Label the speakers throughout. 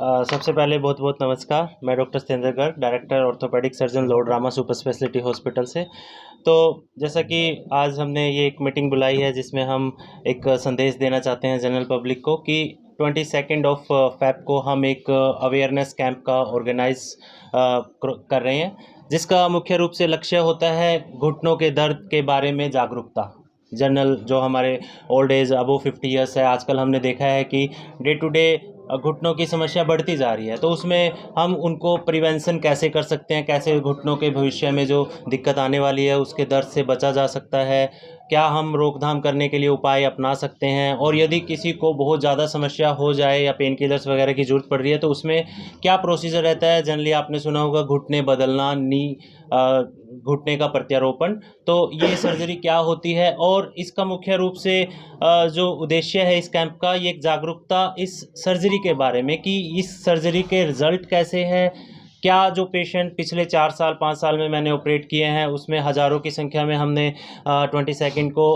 Speaker 1: सबसे पहले बहुत बहुत नमस्कार। मैं doctor Satendra Garg, director orthopaedic surgeon Lord Rama super speciality hospital से। तो जैसा कि आज हमने ये एक मीटिंग बुलाई है जिसमें हम एक संदेश देना चाहते हैं जनरल पब्लिक को कि 22 ऑफ फेब को हम एक अवेयरनेस कैंप का ऑर्गेनाइज कर रहे हैं, जिसका मुख्य रूप से लक्ष्य होता है घुटनों के दर्द के बारे में जागरूकता। जनरल जो हमारे ओल्ड एज अबव 50 ईयर्स है, आजकल हमने देखा है कि डे टू डे घुटनों की समस्या बढ़ती जा रही है। तो उसमें हम उनको प्रिवेंशन कैसे कर सकते हैं, कैसे घुटनों के भविष्य में जो दिक्कत आने वाली है उसके दर्द से बचा जा सकता है, क्या हम रोकथाम करने के लिए उपाय अपना सकते हैं, और यदि किसी को बहुत ज़्यादा समस्या हो जाए या पेन किलर्स वगैरह की ज़रूरत पड़ रही है तो उसमें क्या प्रोसीजर रहता है। जनरली आपने सुना होगा घुटने बदलना, घुटने का प्रत्यारोपण। तो ये सर्जरी क्या होती है और इसका मुख्य रूप से जो उद्देश्य है इस कैंप का, ये एक जागरूकता इस सर्जरी के बारे में कि इस सर्जरी के रिज़ल्ट कैसे हैं। क्या जो पेशेंट पिछले 4 साल 5 साल में मैंने ऑपरेट किए हैं उसमें हज़ारों की संख्या में हमने 22 को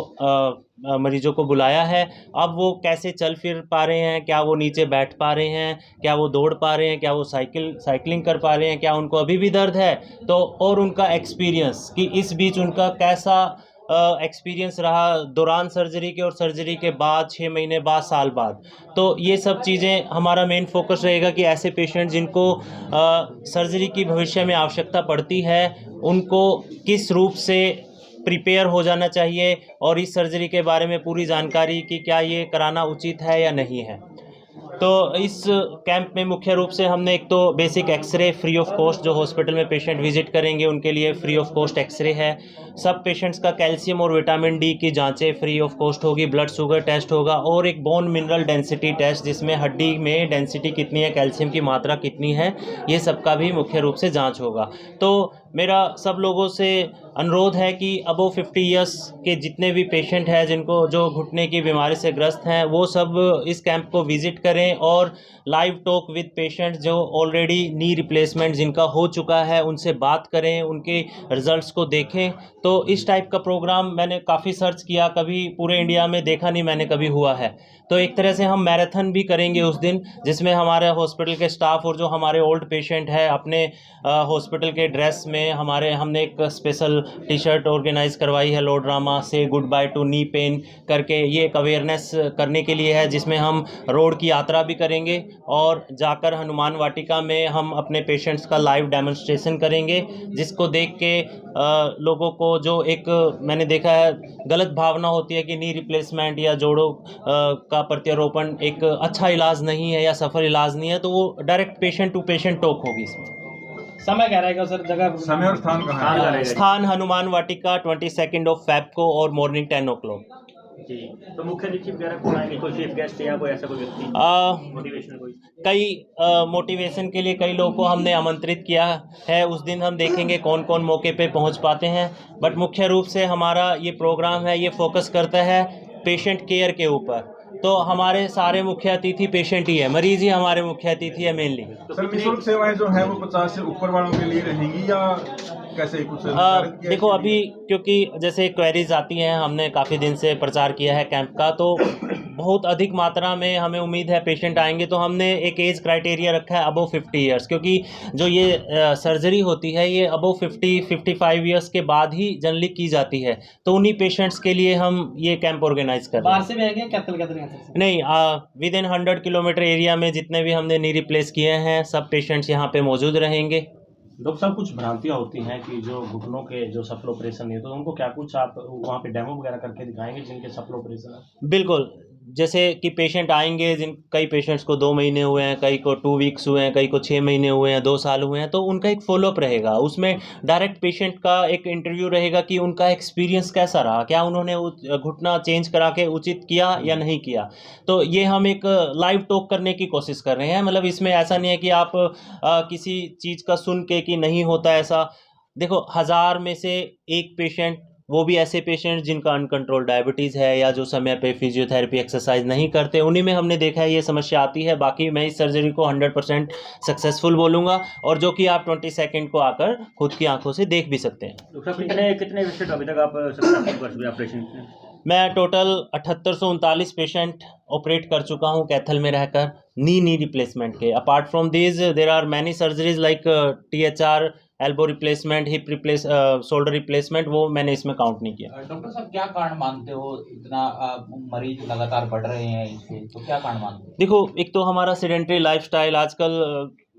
Speaker 1: मरीजों को बुलाया है। अब वो कैसे चल फिर पा रहे हैं, क्या वो नीचे बैठ पा रहे हैं, क्या वो दौड़ पा रहे हैं, क्या वो साइकिलिंग कर पा रहे हैं, क्या उनको अभी भी दर्द है। तो और उनका एक्सपीरियंस कि इस बीच उनका कैसा एक्सपीरियंस रहा दौरान सर्जरी के और सर्जरी के बाद 6 महीने बाद, साल बाद। तो ये सब चीज़ें हमारा मेन फोकस रहेगा कि ऐसे पेशेंट जिनको सर्जरी की भविष्य में आवश्यकता पड़ती है उनको किस रूप से प्रिपेयर हो जाना चाहिए और इस सर्जरी के बारे में पूरी जानकारी कि क्या ये कराना उचित है या नहीं है। तो इस कैंप में मुख्य रूप से हमने एक तो basic x-ray free of cost, जो हॉस्पिटल में पेशेंट विजिट करेंगे उनके लिए फ्री ऑफ कॉस्ट एक्सरे है। सब पेशेंट्स का कैल्शियम और विटामिन डी की जांचें फ्री ऑफ कॉस्ट होगी, ब्लड शुगर टेस्ट होगा और एक बोन मिनरल डेंसिटी टेस्ट जिसमें हड्डी में डेंसिटी कितनी है, कैल्शियम की मात्रा कितनी है, ये सब का भी मुख्य रूप से जाँच होगा। तो मेरा सब लोगों से अनुरोध है कि अबव 50 ईयर्स के जितने भी पेशेंट हैं जिनको जो घुटने की बीमारी से ग्रस्त हैं वो सब इस कैंप को विज़िट करें और लाइव टॉक विद पेशेंट्स जो ऑलरेडी नी रिप्लेसमेंट जिनका हो चुका है उनसे बात करें, उनके रिजल्ट्स को देखें। तो इस टाइप का प्रोग्राम मैंने काफ़ी सर्च किया, कभी पूरे इंडिया में देखा नहीं मैंने कभी हुआ है। तो एक तरह से हम मैराथन भी करेंगे उस दिन, जिसमें हमारे हॉस्पिटल के स्टाफ और जो हमारे ओल्ड पेशेंट हैं अपने हॉस्पिटल के ड्रेस में हमने एक स्पेशल टी शर्ट ऑर्गेनाइज करवाई है लॉर्ड रामा से good by two knee pain करके। ये एक अवेयरनेस करने के लिए है जिसमें हम रोड की यात्रा भी करेंगे और जाकर हनुमान वाटिका में हम अपने पेशेंट्स का लाइव डेमोन्स्ट्रेशन करेंगे, जिसको देख के लोगों को जो एक मैंने देखा है गलत भावना होती है कि नी रिप्लेसमेंट या जोड़ों का प्रत्यारोपण एक अच्छा इलाज नहीं है या सफल इलाज नहीं है, तो वो direct patient to patient talk होगी इसमें।
Speaker 2: समय क्या रहेगा सर, जगह
Speaker 3: समय और स्थान कहाँ है?
Speaker 1: स्थान हनुमान वाटिका 22 ऑफ फेब को और मॉर्निंग 10 o'clock।
Speaker 2: जी, तो मुख्य चीफ वगैरह कौन आएंगे, कोई चीफ गेस्ट या कोई ऐसा कोई व्यक्ति मोटिवेशनल कोई?
Speaker 1: कई मोटिवेशन के लिए कई लोगों को हमने आमंत्रित किया है। उस दिन हम देखेंगे कौन कौन मौके पे पहुंच पाते हैं, बट मुख्य रूप से हमारा ये प्रोग्राम है ये फोकस करता है पेशेंट केयर के ऊपर। तो हमारे सारे मुख्य अतिथि पेशेंट ही है, मरीज ही हमारे मुख्य अतिथि है मेनली।
Speaker 3: तो निःशुल्क सेवाएं जो है वो 50 से ऊपर वालों के लिए रहेंगी या कैसे कुछ
Speaker 1: देखो अभी क्योंकि जैसे क्वेरीज आती हैं, हमने काफ़ी दिन से प्रचार किया है कैंप का, तो बहुत अधिक मात्रा में हमें उम्मीद है पेशेंट आएंगे। तो हमने एक एज क्राइटेरिया रखा है अबव 50 ईयर्स, क्योंकि जो ये सर्जरी होती है ये अबव 55 ईयर्स के बाद ही जनरली की जाती है। तो उन्हीं पेशेंट्स के लिए हम ये कैंप ऑर्गेनाइज कर रहे हैं।
Speaker 2: बाहर से भी आएंगे क्या?
Speaker 1: नहीं, विद इन 100 किलोमीटर एरिया में जितने भी हमने नी रिप्लेस किए हैं सब पेशेंट्स यहाँ पे मौजूद रहेंगे।
Speaker 4: डॉक्टर साहब, कुछ भ्रांतियाँ होती हैं कि जो घुटनों के जो सफल ऑपरेशन है, तो उनको क्या कुछ आप वहाँ पे डेमो वगैरह करके दिखाएंगे जिनके सफल ऑपरेशन है?
Speaker 1: बिल्कुल, जैसे कि पेशेंट आएंगे कई पेशेंट्स को 2 महीने हुए हैं, कई को 2 वीक्स हुए हैं, कई को 6 महीने हुए हैं, 2 साल हुए हैं, तो उनका एक फॉलोअप रहेगा। उसमें डायरेक्ट पेशेंट का एक इंटरव्यू रहेगा कि उनका एक्सपीरियंस कैसा रहा, क्या उन्होंने घुटना चेंज करा के उचित किया या नहीं किया। तो ये हम एक लाइव टॉक करने की कोशिश कर रहे हैं। मतलब इसमें ऐसा नहीं है कि आप किसी चीज़ का सुन के कि नहीं होता ऐसा। देखो 1000 में से एक पेशेंट, वो भी ऐसे पेशेंट जिनका अनकंट्रोल डायबिटीज़ है या जो समय पे फिजियोथेरेपी एक्सरसाइज नहीं करते, उन्हीं में हमने देखा है ये समस्या आती है। बाकी मैं इस सर्जरी को 100% सक्सेसफुल बोलूँगा, और जो कि आप 22 को आकर खुद की आंखों से देख भी सकते हैं।
Speaker 2: कितने विजिट अभी तक आप सक्सेसफुल कर चुके ऑपरेशन?
Speaker 1: मैं टोटल 7839 पेशेंट ऑपरेट कर चुका हूँ कैथल में रहकर नी रिप्लेसमेंट के। Apart from this there are many surgeries like THR, elbow replacement, hip replace, shoulder replacement, वो मैंने इसमें काउंट नहीं किया।
Speaker 5: डॉक्टर साहब क्या कारण मानते हो इतना मरीज लगातार बढ़ रहे हैं इसके, तो क्या कारण मानते हो?
Speaker 1: देखो, एक तो हमारा सेडेंटरी लाइफस्टाइल आजकल,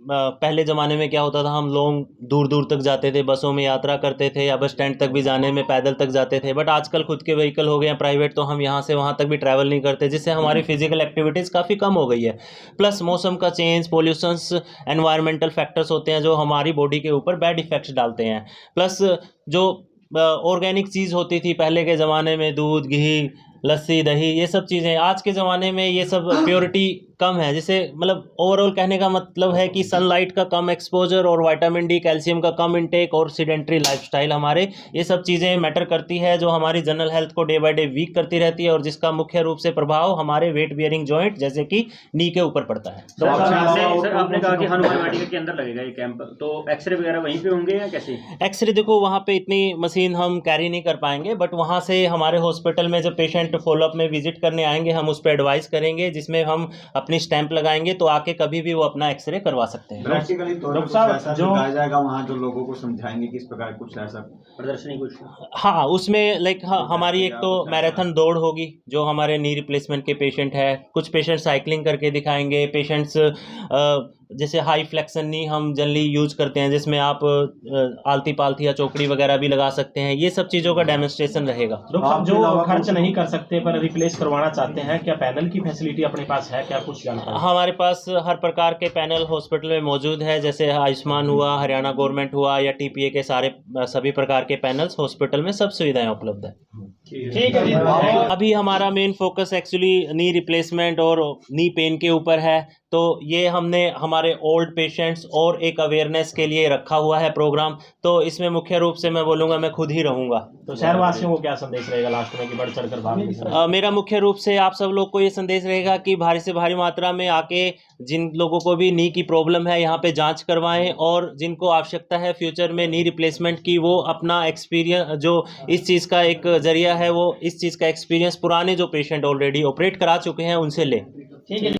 Speaker 1: पहले ज़माने में क्या होता था, हम लोग दूर दूर तक जाते थे, बसों में यात्रा करते थे या बस स्टैंड तक भी जाने में पैदल तक जाते थे। बट आजकल खुद के व्हीकल हो गए हैं प्राइवेट, तो हम यहाँ से वहाँ तक भी ट्रैवल नहीं करते, जिससे हमारी फिजिकल एक्टिविटीज़ काफ़ी कम हो गई है। प्लस मौसम का चेंज, पोल्यूशंस, एनवायरमेंटल फैक्टर्स होते हैं जो हमारी बॉडी के ऊपर बैड इफेक्ट्स डालते हैं। प्लस जो ऑर्गेनिक चीज़ होती थी पहले के ज़माने में, दूध, घी, लस्सी, दही, ये सब चीज़ें, आज के ज़माने में ये सब प्योरिटी कम है। जिसे मतलब ओवरऑल कहने का मतलब है कि सनलाइट का कम एक्सपोजर और विटामिन डी, कैल्शियम का कम इंटेक और सीडेंटरी लाइफस्टाइल, हमारे ये सब चीज़ें मैटर करती है, जो हमारी जनरल हेल्थ को डे बाय डे वीक करती रहती है और जिसका मुख्य रूप से प्रभाव हमारे वेट बियरिंग जॉइंट जैसे कि नी के ऊपर पड़ता है।
Speaker 2: तो आपने कहा कि हनुमान वाटिका के अंदर लगेगा ये कैंप, तो एक्सरे वगैरह वहीं पे होंगे या कैसे?
Speaker 1: एक्सरे देखो, वहाँ पे इतनी मशीन हम कैरी नहीं कर पाएंगे, बट वहाँ से हमारे हॉस्पिटल में जब पेशेंट फॉलोअप में विजिट करने आएंगे, हम उस पर एडवाइस करेंगे, जिसमें हम अपनी स्टैंप लगाएंगे, तो आके कभी भी वो अपना एक्सरे करवा सकते हैं।
Speaker 6: प्रैक्टिकली तौर पर
Speaker 4: साहब,
Speaker 6: ऐसा
Speaker 4: जो
Speaker 6: दिखाया जाएगा वहाँ, जो लोगों को समझाएंगे किस प्रकार कुछ ऐसा
Speaker 2: प्रदर्शनी कुछ?
Speaker 1: हाँ, उसमें लाइक हमारी एक तो मैराथन दौड़ होगी जो हमारे नी रिप्लेसमेंट के पेशेंट है। कुछ पेशेंट साइकिलिंग करके दिखाएंगे। पेशेंट्स जैसे हाई फ्लेक्शन नी हम जनरली यूज करते हैं, जिसमें आप आलती पालती या चौकड़ी वगैरह भी लगा सकते हैं। ये सब चीज़ों का डेमोन्स्ट्रेशन रहेगा।
Speaker 4: डॉक्टर साहब, जो खर्च नहीं कर सकते पर रिप्लेस करवाना चाहते हैं, क्या पैनल की फैसिलिटी अपने पास है? क्या कुछ जानकारी?
Speaker 1: हमारे पास हर प्रकार के पैनल हॉस्पिटल में मौजूद है, जैसे आयुष्मान हुआ, हरियाणा गवर्नमेंट हुआ या TPA के सभी प्रकार के पैनल्स हॉस्पिटल में सब सुविधाएं उपलब्ध है।
Speaker 4: ठीक है जी।
Speaker 1: अभी हमारा main focus actually knee replacement और नी पेन के ऊपर है, तो ये हमने हमारे ओल्ड पेशेंट्स और एक अवेयरनेस के लिए रखा हुआ है प्रोग्राम। तो इसमें मुख्य रूप से मैं बोलूँगा, मैं खुद ही रहूँगा।
Speaker 4: तो शहरवासियों को क्या संदेश रहेगा लास्ट में कि बढ़ चढ़ कर भाग लें?
Speaker 1: मेरा मुख्य रूप से आप सब लोग को ये संदेश रहेगा कि भारी से भारी मात्रा में आके जिन लोगों को भी नी की प्रॉब्लम है यहाँ पे जांच करवाएं, और जिनको आवश्यकता है फ्यूचर में नी रिप्लेसमेंट की, वो अपना एक्सपीरियंस, जो इस चीज़ का एक जरिया है, वो इस चीज़ का एक्सपीरियंस पुराने जो पेशेंट ऑलरेडी ऑपरेट करा चुके हैं उनसे लें।
Speaker 4: ठीक है।